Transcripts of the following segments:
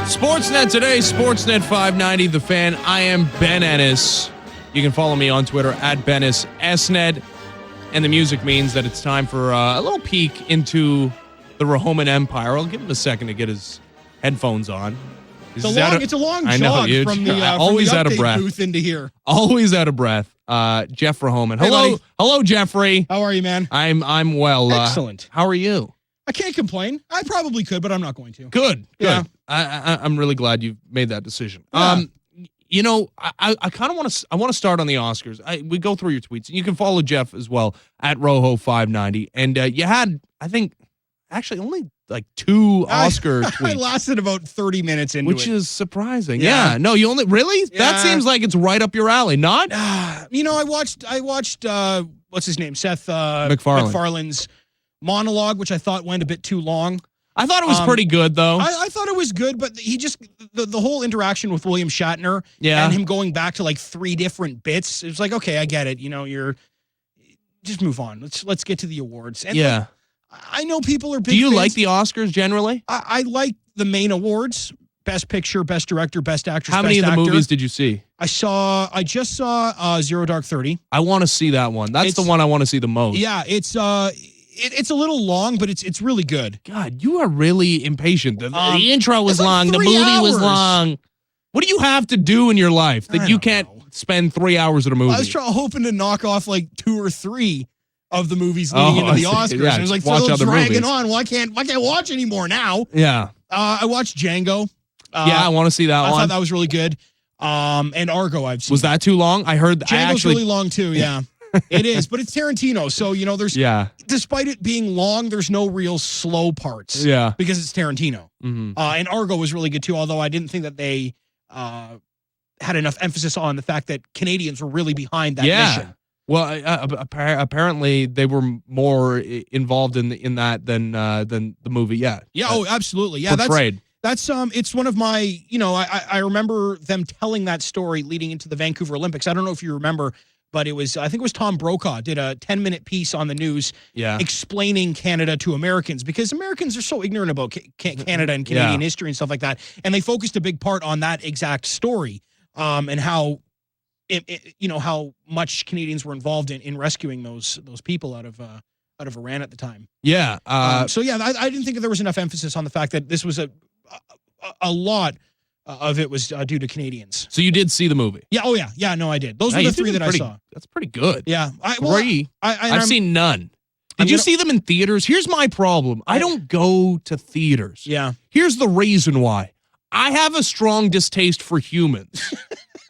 Sportsnet today, Sportsnet 590, The Fan. I am Ben Ennis. You can follow me on Twitter at BennisSnet. And the music means that it's time for a little peek into the Rohoman Empire. I'll give him a second to get his headphones on. It's a long jog from the update booth into here. Always out of breath. Geoff Rohoman. Hello, Jeffrey. How are you, man? I'm well. Excellent. How are you? I can't complain. I probably could, but I'm not going to. Good. Yeah. I'm really glad you made that decision. Yeah. I kind of want to start on the Oscars. We go through your tweets. You can follow Geoff as well at Roho590. And you had, I think, actually only like 2 Oscar tweets. I lasted about 30 minutes into which is surprising. Yeah. No, you only really? Yeah. That seems like it's right up your alley. Not? I watched what's his name? Seth MacFarlane's monologue, which I thought went a bit too long. I thought it was pretty good, though. I thought it was good, but he just the whole interaction with William Shatner and him going back to like 3 different bits. It was like, okay, I get it. You're just move on. Let's get to the awards. And I know people are big. Do you fans. like the Oscars generally? I like the main awards: Best Picture, Best Director, Best Actress. How many of the movies did you see? I just saw Zero Dark 30. I want to see that one. That's the one I want to see the most. Yeah, it's a little long, but it's really good. God, you are really impatient. The intro was long. The movie was long. What do you have to do in your life that you can't spend 3 hours at a movie? I was hoping to knock off like 2 or 3 of the movies leading into the Oscars. Yeah, I was like, dragging on. Well, I can't watch anymore now. Yeah. I watched Django. I want to see that one. I thought that was really good. And Argo, I've seen. Was that too long? I heard Django's really long too. Yeah. It is, but it's Tarantino, so there's despite it being long, there's no real slow parts. Yeah, because it's Tarantino. Mm-hmm. And Argo was really good too, although I didn't think that they had enough emphasis on the fact that Canadians were really behind that mission. Well, apparently they were more involved in that than the movie. Yeah. Yeah. Oh, absolutely. Yeah. Portrayed. That's it's one of my. I remember them telling that story leading into the Vancouver Olympics. I don't know if you remember. But I think it was Tom Brokaw did a 10-minute piece on the news explaining Canada to Americans because Americans are so ignorant about Canada and Canadian history and stuff like that. And they focused a big part on that exact story and how, how much Canadians were involved in rescuing those people out of Iran at the time. Yeah. I didn't think that there was enough emphasis on the fact that this was a lot of it was due to Canadians. So you did see the movie? Yeah. Oh, yeah. Yeah, no, I did. Those were the 3 that I saw. That's pretty good. Yeah. I've seen none. Did you see them in theaters? Here's my problem. I don't go to theaters. Yeah. Here's the reason why. I have a strong distaste for humans.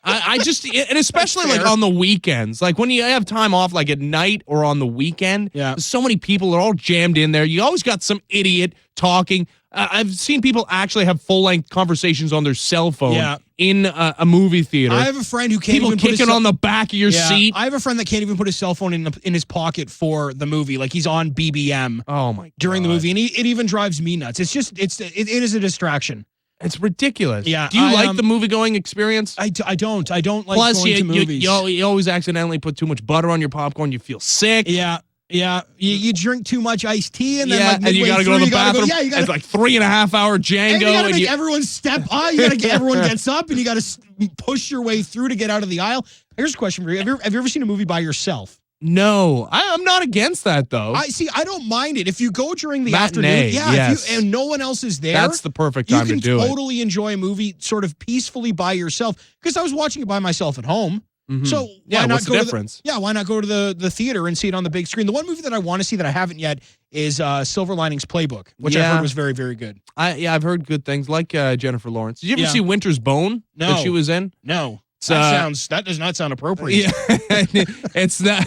I just, and especially like on the weekends, like when you have time off, like at night or on the weekend, there's so many people are all jammed in there. You always got some idiot talking. I've seen people actually have full-length conversations on their cell phone in a movie theater. I have a friend who can't people even kicking on the back of your seat. I have a friend that can't even put his cell phone in his pocket for the movie. Like he's on BBM. Oh my God. During the movie, and it even drives me nuts. It's just it is a distraction. It's ridiculous. Yeah. Do you like the movie-going experience? I don't. I don't like Plus, going to movies. You always accidentally put too much butter on your popcorn. You feel sick. Yeah. Yeah, you drink too much iced tea, and then and you got to go to the bathroom. It's like 3.5-hour Django, and you got to make everyone step on. You got to get everyone gets up, and you got to push your way through to get out of the aisle. Here's a question for you: Have you ever seen a movie by yourself? No, I'm not against that though. I don't mind it if you go during the matinee, afternoon. And no one else is there. That's the perfect time to do it. You can totally enjoy a movie sort of peacefully by yourself. Because I was watching it by myself at home. Mm-hmm. So why not go difference? Why not go to the theater and see it on the big screen? The one movie that I want to see that I haven't yet is Silver Linings Playbook, which I heard was very, very good. I've heard good things, like Jennifer Lawrence. Did you ever see Winter's Bone? No. That she was in? No. That does not sound appropriate. Yeah.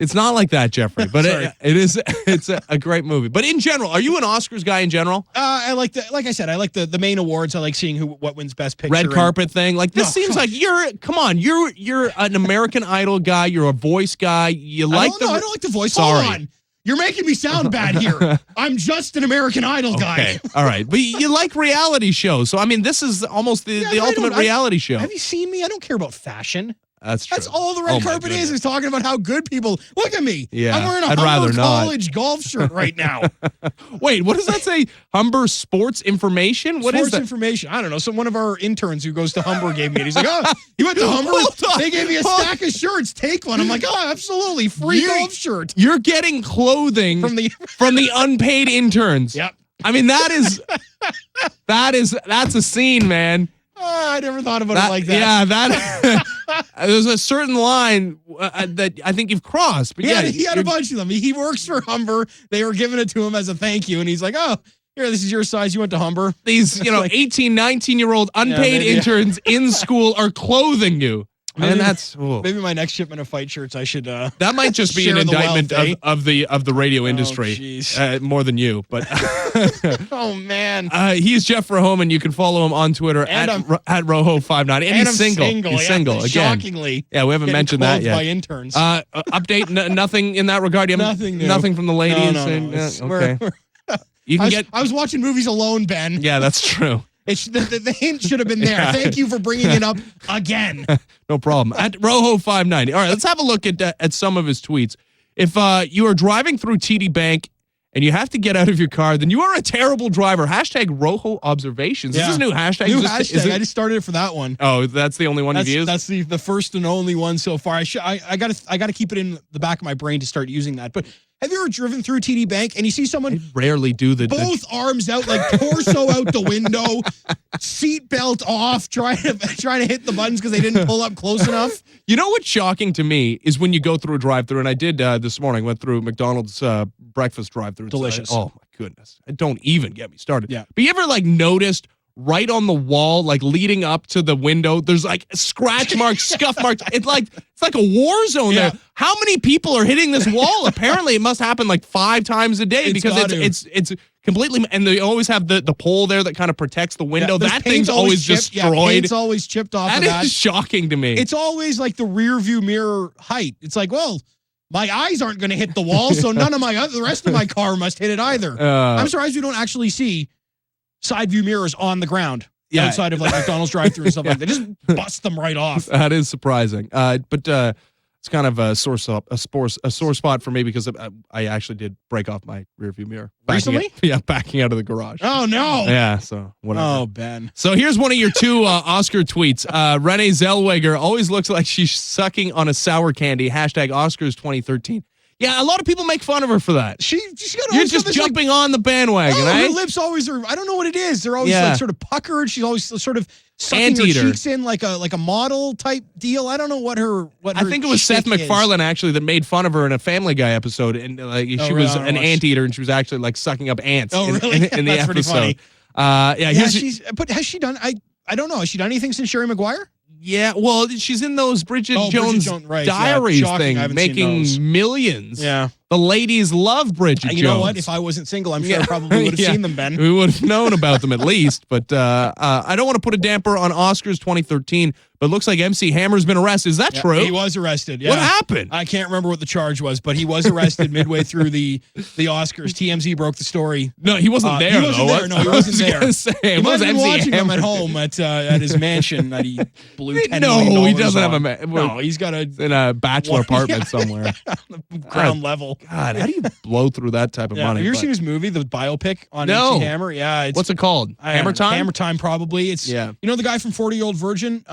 It's not like that, Jeffrey, but it's a great movie. But in general, are you an Oscars guy in general? I like like I said, I like the main awards. I like seeing what wins Best Picture. Red carpet thing. Like this seems like you're an American Idol guy. You're a voice guy. I don't like the voice. Sorry. Hold on. You're making me sound bad here. I'm just an American Idol guy. Okay. All right. But you like reality shows. So, I mean, this is almost the ultimate reality show. Have you seen me? I don't care about fashion. That's true. That's all the red carpet is talking about how good people. Look at me. Yeah, I'm wearing a Humber College golf shirt right now. Wait, what does that say? Humber Sports Information? What is that? Sports Information. I don't know. One of our interns who goes to Humber gave me it. He's like, oh, you went to Humber? They gave me a stack of shirts. Take one. I'm like, oh, absolutely. Free golf shirt. You're getting clothing from the unpaid interns. Yep. I mean, that's a scene, man. I never thought about it like that. Yeah, there's a certain line that I think you've crossed. But he had a bunch of them. He works for Humber. They were giving it to him as a thank you, and he's like, oh, here, this is your size. You went to Humber. These, 18, 19-year-old unpaid interns in school are clothing you. And maybe my next shipment of fight shirts, I should. That might just be an indictment of the radio industry, more than you. But oh man, he's Geoff Rohoman. You can follow him on Twitter at Roho59. And he's single. He's single again. Shockingly, we haven't mentioned that yet. By interns. Update. Nothing in that regard. Nothing new. Nothing from the ladies. No. Okay. I was watching movies alone, Ben. Yeah, that's true. The hint should have been there. Yeah. Thank you for bringing it up again. No problem. At Roho590. All right, let's have a look at some of his tweets. If you are driving through TD Bank and you have to get out of your car, then you are a terrible driver. Hashtag Roho Observations. Is this a new hashtag? Hashtag. I just started it for that one. Oh, that's the only one you've used? That's the first and only one so far. I gotta keep it in the back of my brain to start using that. But have you ever driven through TD Bank and you see someone rarely do both arms out, like torso out the window, seat belt off, trying to hit the buttons because they didn't pull up close enough? You know what's shocking to me is when you go through a drive-through, and I did this morning, went through McDonald's breakfast drive-through. Delicious. Oh my goodness. Don't even get me started. Yeah. But you ever noticed right on the wall, leading up to the window, there's scratch marks, scuff marks. It's like a war zone there. How many people are hitting this wall? Apparently, it must happen 5 times a day because it's completely. And they always have the pole there that kind of protects the window. Yeah, that thing's always destroyed. Yeah, paint's always chipped off. That is shocking to me. It's always the rear view mirror height. It's well, my eyes aren't going to hit the wall, so none of the rest of my car must hit it either. I'm surprised we don't actually see side view mirrors on the ground outside of McDonald's drive-thru and stuff like that. They just bust them right off. That is surprising. But it's kind of a sore spot for me because I actually did break off my rear view mirror. Recently? Backing out of the garage. Oh, no. Yeah, so whatever. Oh, Ben. So here's one of your 2 Oscar tweets. Renee Zellweger always looks like she's sucking on a sour candy. Hashtag Oscars 2013. Yeah, a lot of people make fun of her for that. You're just jumping on the bandwagon, right? Her lips always are. I don't know what it is. They're always sort of puckered. She's always sort of sucking her cheeks in like a model type deal. I don't know what her. I think it was Seth MacFarlane actually that made fun of her in a Family Guy episode, and she was an anteater, and she was actually sucking up ants. Oh, really? In the That's episode. Pretty funny. But has she done? I don't know. Has she done anything since Sherry Maguire? Yeah, well, she's in those Bridget Jones Diaries thing, making millions. Yeah. The ladies love Bridget Jones. You know what? If I wasn't single, I'm sure I probably would have seen them, Ben. We would have known about them at least. But I don't want to put a damper on Oscars 2013, but it looks like MC Hammer's been arrested. Is that true? He was arrested, yeah. What happened? I can't remember what the charge was, but he was arrested midway through the Oscars. TMZ broke the story. No, he wasn't there, No, he wasn't there. He might have been watching him at home at his mansion that he blew $10 million No, he doesn't have a mansion. No, he's got in a bachelor apartment somewhere. On the ground level. God, how do you blow through that type of money? Have you ever seen his movie, the biopic on MC Hammer? Yeah. What's it called? Hammer Time? Hammer Time, probably. It's you know the guy from 40-Year-Old Virgin?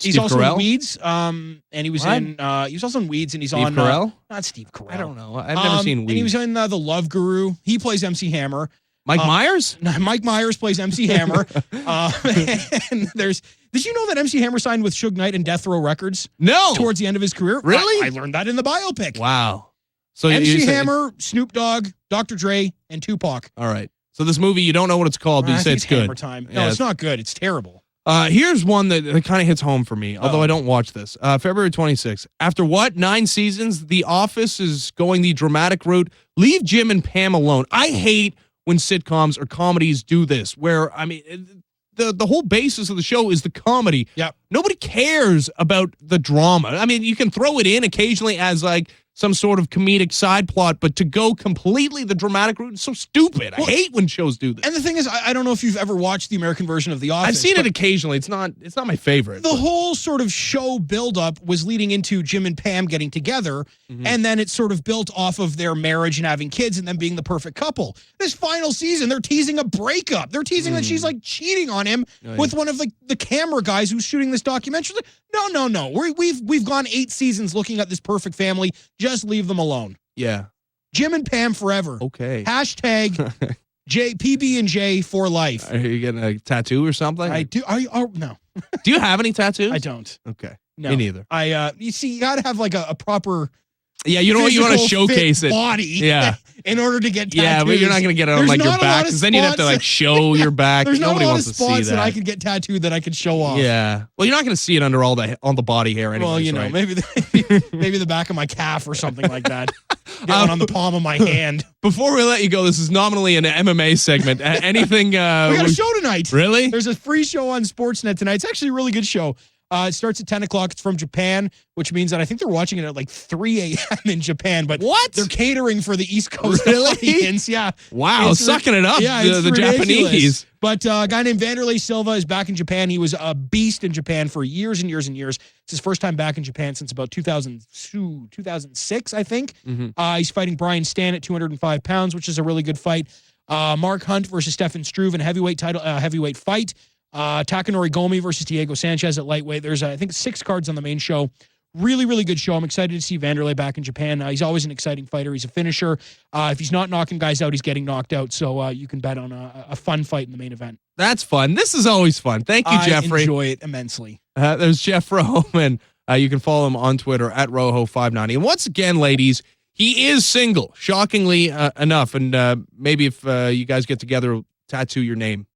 He's also Carell? in Weeds. And he was he was also in Weeds, and he's Steve on Carell? Not Steve Carell. I don't know. I've never seen Weeds. And he was in The Love Guru. He plays MC Hammer. Mike Myers? Mike Myers plays MC Hammer. And did you know that MC Hammer signed with Suge Knight and Death Row Records? No. Towards the end of his career? Really? I learned that in the biopic. Wow. So MC Hammer, Snoop Dogg, Dr. Dre, and Tupac. All right. So this movie, you don't know what it's called, but you say it's good. Hammer Time. No, it's not good. It's terrible. Here's one that kind of hits home for me, although I don't watch this. February 26th. After 9 seasons, The Office is going the dramatic route. Leave Jim and Pam alone. I hate when sitcoms or comedies do this, where, the whole basis of the show is the comedy. Yep. Nobody cares about the drama. I mean, you can throw it in occasionally as some sort of comedic side plot, but to go completely the dramatic route is so stupid. I hate when shows do this. And the thing is, I don't know if you've ever watched the American version of The Office. I've seen it occasionally. It's not my favorite. The whole sort of show buildup was leading into Jim and Pam getting together, and then it sort of built off of their marriage and having kids and them being the perfect couple. This final season, they're teasing a breakup. They're teasing that she's like cheating on him with one of the camera guys who's shooting this documentary. No. We've gone 8 seasons looking at this perfect family. Just leave them alone. Yeah. Jim and Pam forever. Okay. Hashtag PB&J for life. Are you getting a tattoo or something? I do. No. Do you have any tattoos? I don't. Okay. No. Me neither. You see, you got to have like a proper. Yeah, you want to showcase it. Body. Yeah. In order to get tattoos. Yeah, but you're not going to get it on like your back because then you'd have to like show your back. There's Nobody not a lot wants of to see spots that. I could get tattooed that I could show off. Yeah. Well, you're not going to see it under on the body hair anyway. Well, you know, right? maybe the back of my calf or something like that. Get one on the palm of my hand. Before we let you go, this is nominally an MMA segment. Anything? We got a show tonight. Really? There's a free show on Sportsnet tonight. It's actually a really good show. It starts at 10 o'clock. It's from Japan, which means that I think they're watching it at like 3 a.m. in Japan. But what? They're catering for the East Coast audience. Yeah. Wow, sucking it up. Yeah, the Japanese. But a guy named Vanderlei Silva is back in Japan. He was a beast in Japan for years and years and years. It's his first time back in Japan since about 2002, 2006, I think. He's fighting Brian Stan at 205 pounds, which is a really good fight. Mark Hunt versus Stefan Struve in a heavyweight fight. Takanori Gomi versus Diego Sanchez at lightweight. There's, I think, 6 cards on the main show. Really, really good show. I'm excited to see Vanderlei back in Japan. He's always an exciting fighter. He's a finisher. If he's not knocking guys out, he's getting knocked out. So you can bet on a fun fight in the main event. That's fun. This is always fun. Thank you, Jeffrey. I enjoy it immensely. There's Geoff Rohoman. You can follow him on Twitter at Roho590. And once again, ladies, he is single, shockingly enough. And maybe if you guys get together, tattoo your name